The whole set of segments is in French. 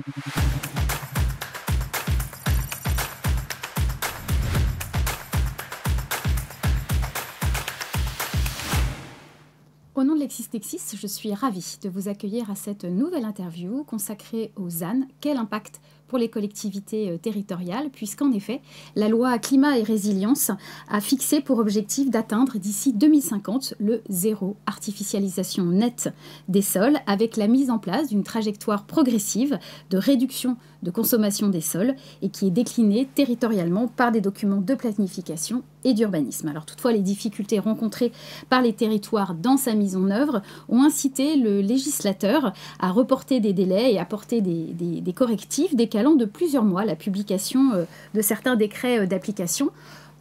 Au nom de LexisNexis, je suis ravie de vous accueillir à cette nouvelle interview consacrée aux ZAN. Quel impact pour les collectivités territoriales, puisqu'en effet, la loi Climat et Résilience a fixé pour objectif d'atteindre d'ici 2050 le zéro artificialisation nette des sols, avec la mise en place d'une trajectoire progressive de réduction de consommation des sols et qui est déclinée territorialement par des documents de planification et d'urbanisme. Alors toutefois, les difficultés rencontrées par les territoires dans sa mise en œuvre ont incité le législateur à reporter des délais et apporter des correctifs décalant de plusieurs mois la publication de certains décrets d'application.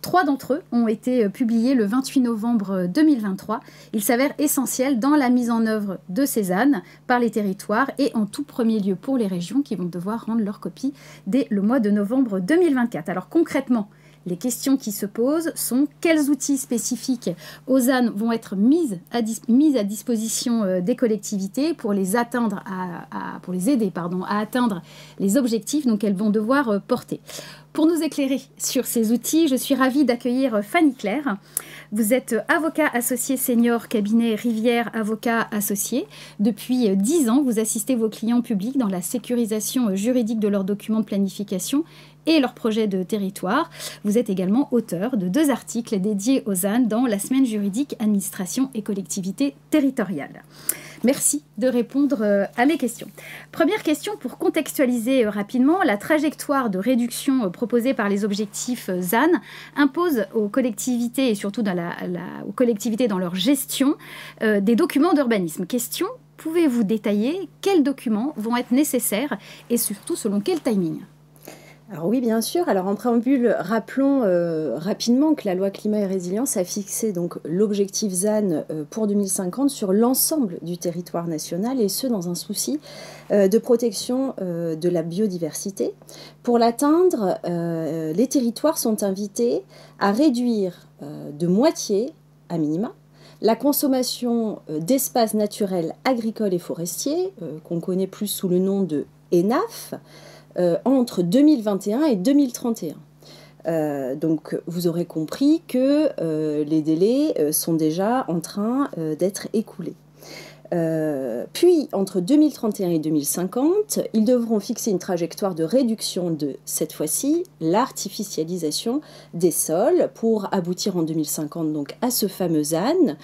3 d'entre eux ont été publiés le 28 novembre 2023. Ils s'avèrent essentiels dans la mise en œuvre de ces ZAN par les territoires et en tout premier lieu pour les régions qui vont devoir rendre leur copie dès le mois de novembre 2024. Alors concrètement, les questions qui se posent sont quels outils spécifiques aux ZAN vont être mis à disposition des collectivités pour les atteindre pour les aider à atteindre les objectifs qu'elles vont devoir porter. Pour nous éclairer sur ces outils, je suis ravie d'accueillir Fanny Claire. Vous êtes avocat associé senior cabinet Rivière Avocats Associés. Depuis 10 ans, vous assistez vos clients publics dans la sécurisation juridique de leurs documents de planification et leurs projets de territoire. Vous êtes également auteur de 2 articles dédiés aux ZAN dans la semaine juridique administration et collectivités territoriales. Merci de répondre à mes questions. Première question pour contextualiser rapidement. La trajectoire de réduction proposée par les objectifs ZAN impose aux collectivités et surtout aux collectivités dans leur gestion des documents d'urbanisme. Question, pouvez-vous détailler quels documents vont être nécessaires et surtout selon quel timing ? Alors oui, bien sûr. Alors en préambule, rappelons rapidement que la loi Climat et Résilience a fixé donc l'objectif ZAN pour 2050 sur l'ensemble du territoire national et ce dans un souci de protection de la biodiversité. Pour l'atteindre, les territoires sont invités à réduire de moitié, à minima, la consommation d'espaces naturels agricoles et forestiers, qu'on connaît plus sous le nom de ENAF, entre 2021 et 2031. Donc vous aurez compris que les délais sont déjà en train d'être écoulés. Puis entre 2031 et 2050, ils devront fixer une trajectoire de réduction de, cette fois-ci, l'artificialisation des sols pour aboutir en 2050 donc à ce fameux ZAN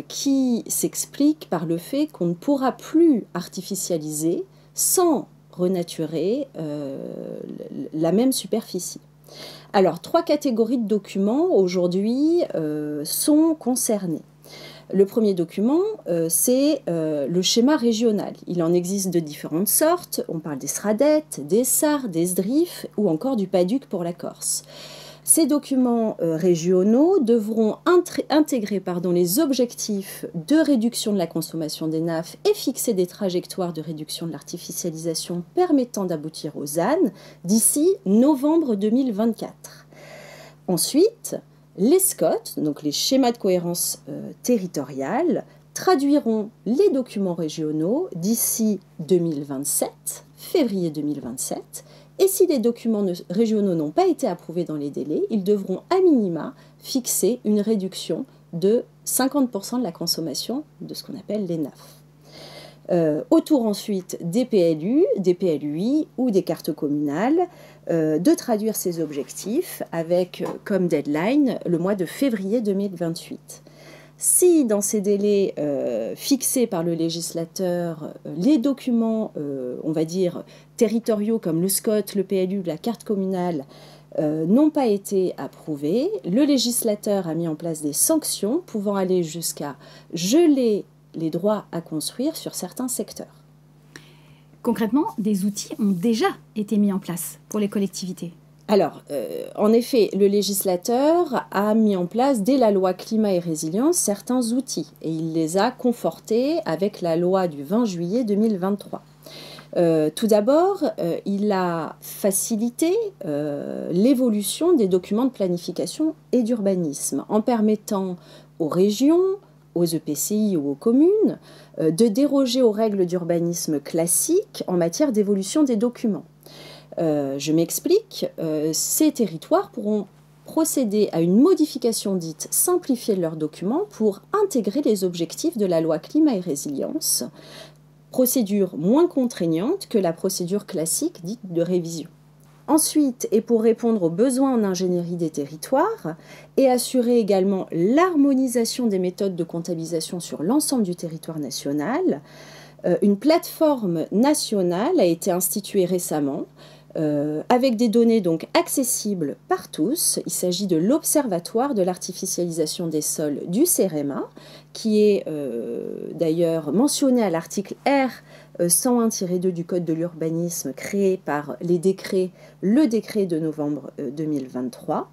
qui s'explique par le fait qu'on ne pourra plus artificialiser sans renaturer la même superficie. Alors, 3 catégories de documents aujourd'hui sont concernées. Le premier document, c'est le schéma régional. Il en existe de différentes sortes. On parle des SRADET, des SAR, des SDRIF ou encore du PADUC pour la Corse. Ces documents régionaux devront intégrer les objectifs de réduction de la consommation des NAF et fixer des trajectoires de réduction de l'artificialisation permettant d'aboutir aux ZAN d'ici novembre 2024. Ensuite, les SCOT, donc les schémas de cohérence territoriale, traduiront les documents régionaux d'ici 2027, février 2027. Et si les documents régionaux n'ont pas été approuvés dans les délais, ils devront à minima fixer une réduction de 50% de la consommation de ce qu'on appelle les NAF. Autour ensuite des PLU, des PLUI ou des cartes communales, de traduire ces objectifs avec comme deadline le mois de février 2028. Si dans ces délais fixés par le législateur, les documents, on va dire, territoriaux comme le SCOT, le PLU, la carte communale, n'ont pas été approuvés, le législateur a mis en place des sanctions pouvant aller jusqu'à geler les droits à construire sur certains secteurs. Concrètement, des outils ont déjà été mis en place pour les collectivités. Alors, en effet, le législateur a mis en place, dès la loi Climat et Résilience, certains outils et il les a confortés avec la loi du 20 juillet 2023. Tout d'abord, il a facilité l'évolution des documents de planification et d'urbanisme en permettant aux régions, aux EPCI ou aux communes de déroger aux règles d'urbanisme classiques en matière d'évolution des documents. Je m'explique, ces territoires pourront procéder à une modification dite simplifiée de leurs documents pour intégrer les objectifs de la loi climat et résilience, procédure moins contraignante que la procédure classique dite de révision. Ensuite, et pour répondre aux besoins en ingénierie des territoires et assurer également l'harmonisation des méthodes de comptabilisation sur l'ensemble du territoire national, une plateforme nationale a été instituée récemment avec des données donc accessibles par tous. Il s'agit de l'Observatoire de l'artificialisation des sols du CEREMA, qui est d'ailleurs mentionné à l'article R 101-2 du Code de l'urbanisme créé par le décret de novembre 2023,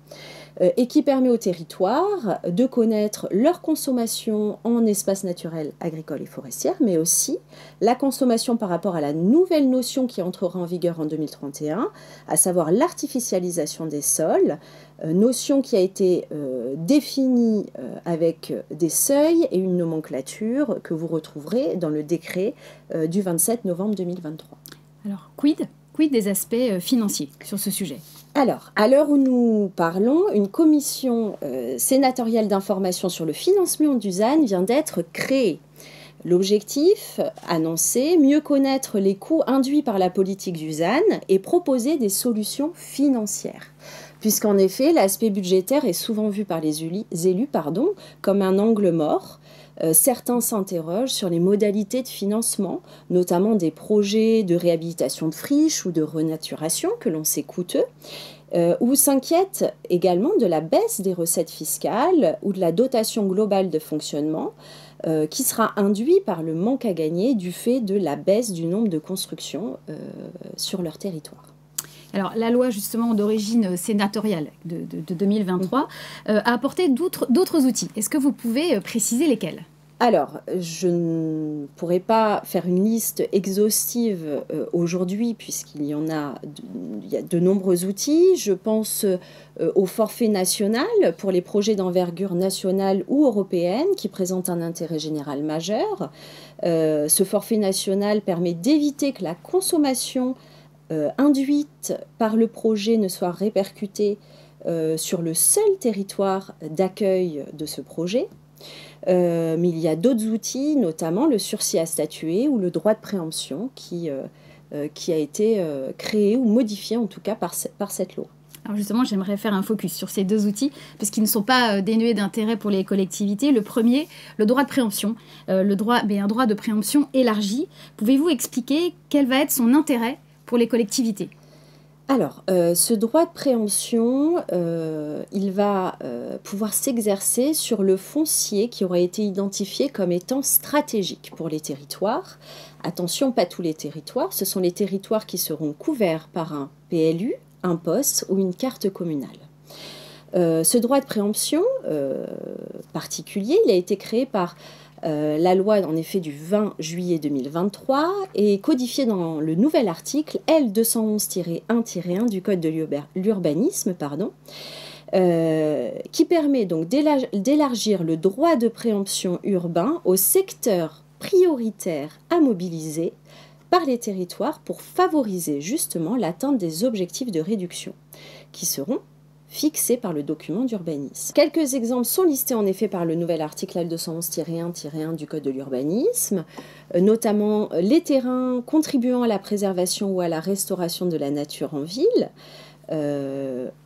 et qui permet aux territoires de connaître leur consommation en espaces naturels, agricoles et forestiers, mais aussi la consommation par rapport à la nouvelle notion qui entrera en vigueur en 2031, à savoir l'artificialisation des sols, notion qui a été définie avec des seuils et une nomenclature que vous retrouverez dans le décret du 27 novembre 2023. Alors, quid des aspects financiers sur ce sujet ? Alors, à l'heure où nous parlons, une commission sénatoriale d'information sur le financement du ZAN vient d'être créée. L'objectif annoncé, mieux connaître les coûts induits par la politique du ZAN et proposer des solutions financières. Puisqu'en effet, l'aspect budgétaire est souvent vu par les élus comme un angle mort. Certains s'interrogent sur les modalités de financement, notamment des projets de réhabilitation de friches ou de renaturation que l'on sait coûteux, ou s'inquiètent également de la baisse des recettes fiscales ou de la dotation globale de fonctionnement qui sera induite par le manque à gagner du fait de la baisse du nombre de constructions sur leur territoire. Alors, la loi, justement, d'origine sénatoriale de 2023 a apporté d'autres outils. Est-ce que vous pouvez préciser lesquels ? Alors, je ne pourrais pas faire une liste exhaustive aujourd'hui, puisqu'il y a de nombreux outils. Je pense au forfait national pour les projets d'envergure nationale ou européenne qui présentent un intérêt général majeur. Ce forfait national permet d'éviter que la consommation induite par le projet ne soit répercutée sur le seul territoire d'accueil de ce projet. Mais il y a d'autres outils, notamment le sursis à statuer ou le droit de préemption qui a été créé ou modifié en tout cas par cette loi. Alors justement, j'aimerais faire un focus sur ces deux outils, parce qu'ils ne sont pas dénués d'intérêt pour les collectivités. Le premier, le droit de préemption, un droit de préemption élargi. Pouvez-vous expliquer quel va être son intérêt pour les collectivités ? Alors, ce droit de préemption, il va pouvoir s'exercer sur le foncier qui aura été identifié comme étant stratégique pour les territoires. Attention, pas tous les territoires, ce sont les territoires qui seront couverts par un PLU, un POS ou une carte communale. Ce droit de préemption particulier, il a été créé par la loi en effet du 20 juillet 2023 est codifiée dans le nouvel article L211-1-1 du Code de l'urbanisme, qui permet donc d'élargir le droit de préemption urbain aux secteurs prioritaires à mobiliser par les territoires pour favoriser justement l'atteinte des objectifs de réduction qui seront fixés par le document d'urbanisme. Quelques exemples sont listés en effet par le nouvel article L211-1-1 du Code de l'urbanisme, notamment les terrains contribuant à la préservation ou à la restauration de la nature en ville,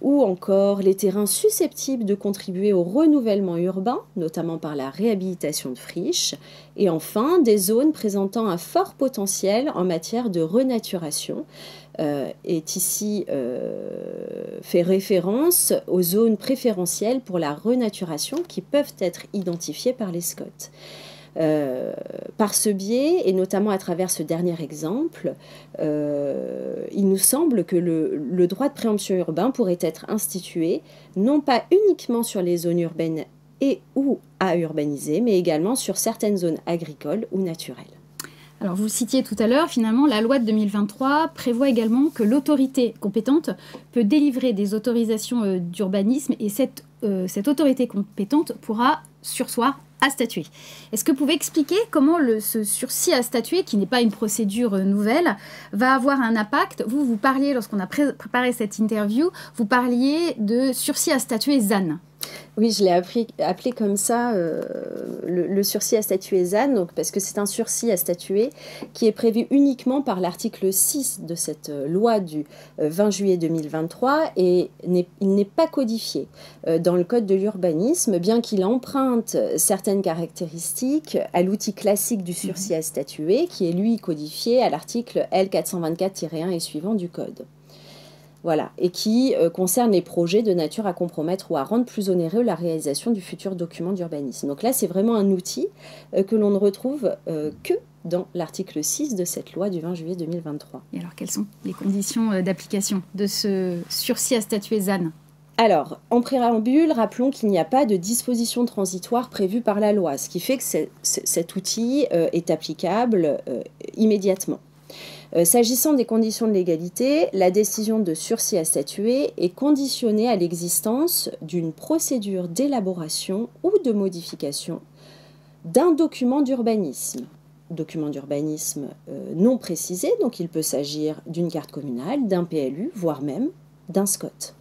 ou encore les terrains susceptibles de contribuer au renouvellement urbain, notamment par la réhabilitation de friches, et enfin des zones présentant un fort potentiel en matière de renaturation, est ici fait référence aux zones préférentielles pour la renaturation qui peuvent être identifiées par les SCOT. Par ce biais, et notamment à travers ce dernier exemple, il nous semble que le droit de préemption urbain pourrait être institué non pas uniquement sur les zones urbaines et ou à urbaniser, mais également sur certaines zones agricoles ou naturelles. Alors, vous le citiez tout à l'heure, finalement, la loi de 2023 prévoit également que l'autorité compétente peut délivrer des autorisations d'urbanisme et cette autorité compétente pourra surseoir à statuer. Est-ce que vous pouvez expliquer comment ce sursis à statuer, qui n'est pas une procédure nouvelle, va avoir un impact? Vous parliez, lorsqu'on a préparé cette interview, vous parliez de sursis à statuer ZAN. Oui, je l'ai appelé comme ça, le sursis à statuer ZAN, donc, parce que c'est un sursis à statuer qui est prévu uniquement par l'article 6 de cette loi du 20 juillet 2023 et il n'est pas codifié dans le Code de l'urbanisme, bien qu'il emprunte certaines caractéristiques à l'outil classique du sursis à statuer, qui est lui codifié à l'article L424-1 et suivant du Code. Voilà, et qui concerne les projets de nature à compromettre ou à rendre plus onéreux la réalisation du futur document d'urbanisme. Donc là, c'est vraiment un outil que l'on ne retrouve que dans l'article 6 de cette loi du 20 juillet 2023. Et alors, quelles sont les conditions d'application de ce sursis à statuer ZAN ? Alors, en préambule, rappelons qu'il n'y a pas de disposition transitoire prévue par la loi, ce qui fait que cet outil est applicable immédiatement. S'agissant des conditions de légalité, la décision de sursis à statuer est conditionnée à l'existence d'une procédure d'élaboration ou de modification d'un document d'urbanisme. Document d'urbanisme non précisé, donc il peut s'agir d'une carte communale, d'un PLU, voire même d'un SCOT.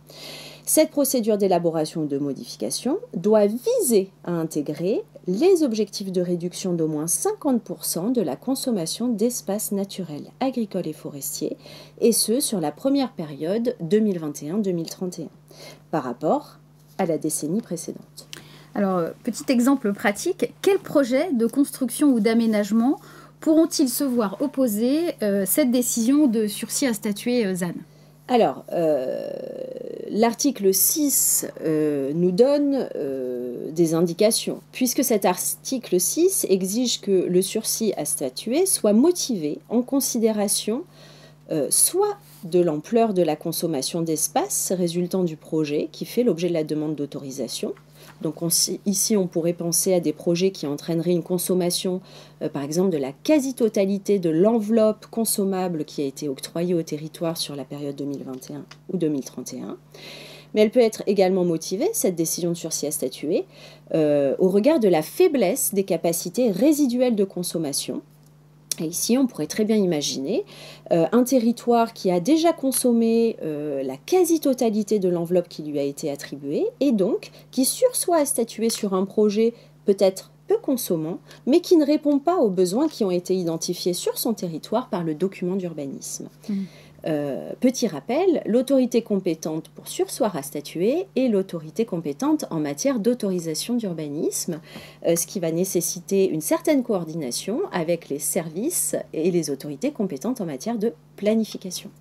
Cette procédure d'élaboration ou de modification doit viser à intégrer les objectifs de réduction d'au moins 50% de la consommation d'espaces naturels, agricoles et forestiers, et ce sur la première période 2021-2031, par rapport à la décennie précédente. Alors, petit exemple pratique, quels projets de construction ou d'aménagement pourront-ils se voir opposer cette décision de sursis à statuer ZAN ? Alors, l'article 6 nous donne des indications, puisque cet article 6 exige que le sursis à statuer soit motivé en considération soit de l'ampleur de la consommation d'espace résultant du projet qui fait l'objet de la demande d'autorisation. Donc ici, on pourrait penser à des projets qui entraîneraient une consommation, par exemple, de la quasi-totalité de l'enveloppe consommable qui a été octroyée au territoire sur la période 2021 ou 2031. Mais elle peut être également motivée, cette décision de sursis à statuer, au regard de la faiblesse des capacités résiduelles de consommation. Et ici, on pourrait très bien imaginer un territoire qui a déjà consommé la quasi-totalité de l'enveloppe qui lui a été attribuée et donc qui sursoit à statuer sur un projet peut-être peu consommant, mais qui ne répond pas aux besoins qui ont été identifiés sur son territoire par le document d'urbanisme. Petit rappel, l'autorité compétente pour sursoir à statuer est l'autorité compétente en matière d'autorisation d'urbanisme, ce qui va nécessiter une certaine coordination avec les services et les autorités compétentes en matière de planification.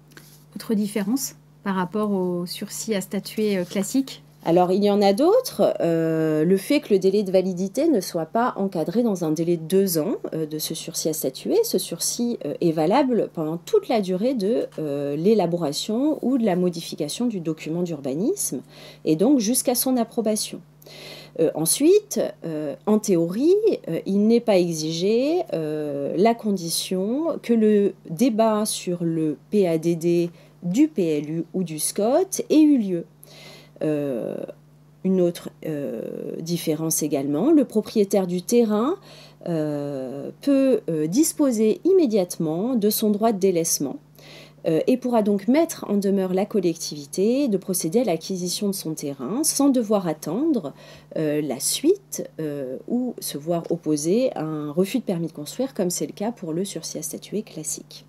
Autre différence par rapport au sursis à statuer classique ? Alors, il y en a d'autres. Le fait que le délai de validité ne soit pas encadré dans un délai de 2 ans de ce sursis à statuer. Ce sursis est valable pendant toute la durée de l'élaboration ou de la modification du document d'urbanisme et donc jusqu'à son approbation. Ensuite, en théorie, il n'est pas exigé la condition que le débat sur le PADD du PLU ou du SCOT ait eu lieu. Une autre différence également, le propriétaire du terrain peut disposer immédiatement de son droit de délaissement et pourra donc mettre en demeure la collectivité de procéder à l'acquisition de son terrain sans devoir attendre la suite ou se voir opposer à un refus de permis de construire comme c'est le cas pour le sursis à statuer classique.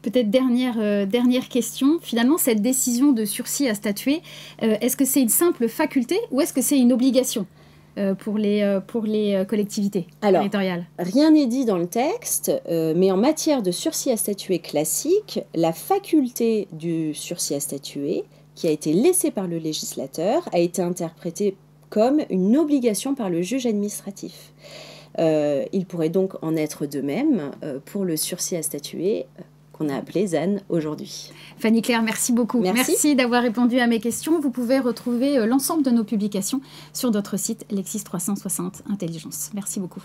Peut-être dernière question. Finalement, cette décision de sursis à statuer, est-ce que c'est une simple faculté ou est-ce que c'est une obligation pour les collectivités territoriales ? Rien n'est dit dans le texte, mais en matière de sursis à statuer classique, la faculté du sursis à statuer, qui a été laissée par le législateur, a été interprétée comme une obligation par le juge administratif. Il pourrait donc en être de même pour le sursis à statuer qu'on a appelé ZAN aujourd'hui. Fanny Claire, merci beaucoup. Merci d'avoir répondu à mes questions. Vous pouvez retrouver l'ensemble de nos publications sur notre site Lexis 360 Intelligence. Merci beaucoup.